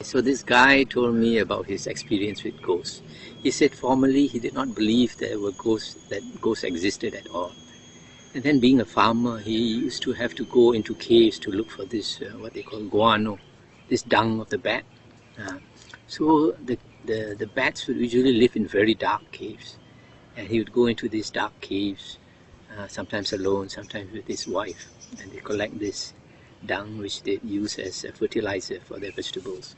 So this guy told me about his experience with ghosts. He said formerly he did not believe there were ghosts, that ghosts existed at all. And then being a farmer, he used to have to go into caves to look for this, what they call guano, this dung of the bat. So the bats would usually live in very dark caves. And he would go into these dark caves, sometimes alone, sometimes with his wife. And they collect this dung which they use as a fertilizer for their vegetables.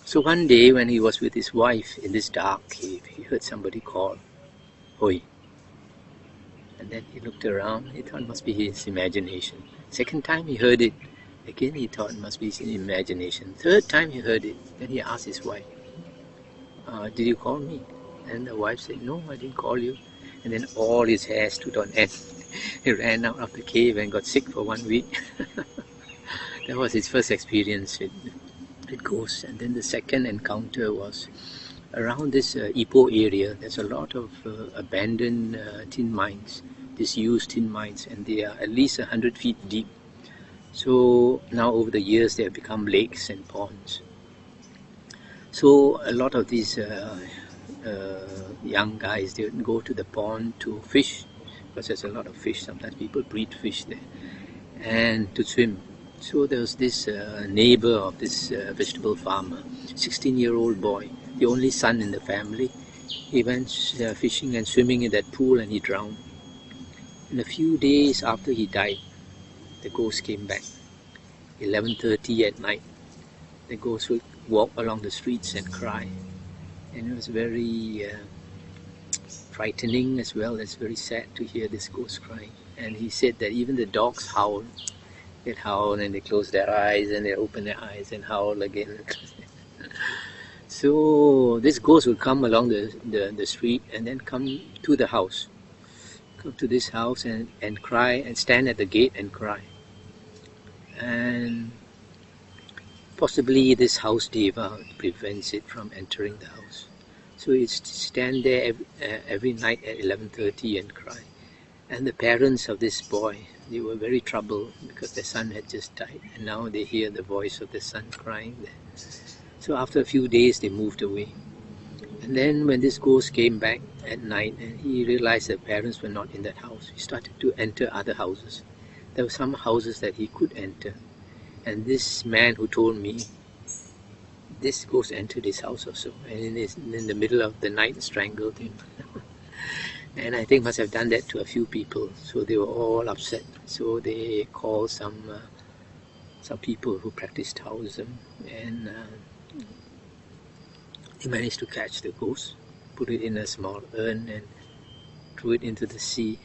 So one day when he was with his wife in this dark cave, he heard somebody call, "Hoi." And then he looked around, he thought it must be his imagination. Second time he heard it, again he thought it must be his imagination. Third time he heard it, then he asked his wife, "Did you call me?" And the wife said, "No, I didn't call you." And then all his hair stood on end. He ran out of the cave and got sick for 1 week. That was his first experience with ghosts. And then the second encounter was around this Ipoh area. There's a lot of abandoned tin mines, disused tin mines, and they are at least 100 feet deep. So now over the years they have become lakes and ponds. So a lot of these young guys, they would go to the pond to fish, because there's a lot of fish. Sometimes people breed fish there, and to swim. So there was this neighbor of this vegetable farmer, 16-year-old boy, the only son in the family. He went fishing and swimming in that pool, and he drowned. And a few days after he died, the ghost came back. 11:30 at night, the ghost would walk along the streets and cry. And it was very frightening as well as very sad to hear this ghost crying. And he said that even the dogs howl. They'd howl and they close their eyes and they open their eyes and howl again. So this ghost would come along the street and then come to the house. Come to this house and cry and stand at the gate and cry. And possibly this house deva prevents it from entering the house. So it stand there every night at 11:30 and cry. And the parents of this boy, they were very troubled because their son had just died, and now they hear the voice of the son crying there. So after a few days they moved away. And then when this ghost came back at night and he realized the parents were not in that house, he started to enter other houses. There were some houses that he could enter. And this man who told me, this ghost entered his house also, and in the middle of the night strangled him. And I think must have done that to a few people, so they were all upset. So they called some people who practiced Taoism, and they managed to catch the ghost, put it in a small urn, and threw it into the sea.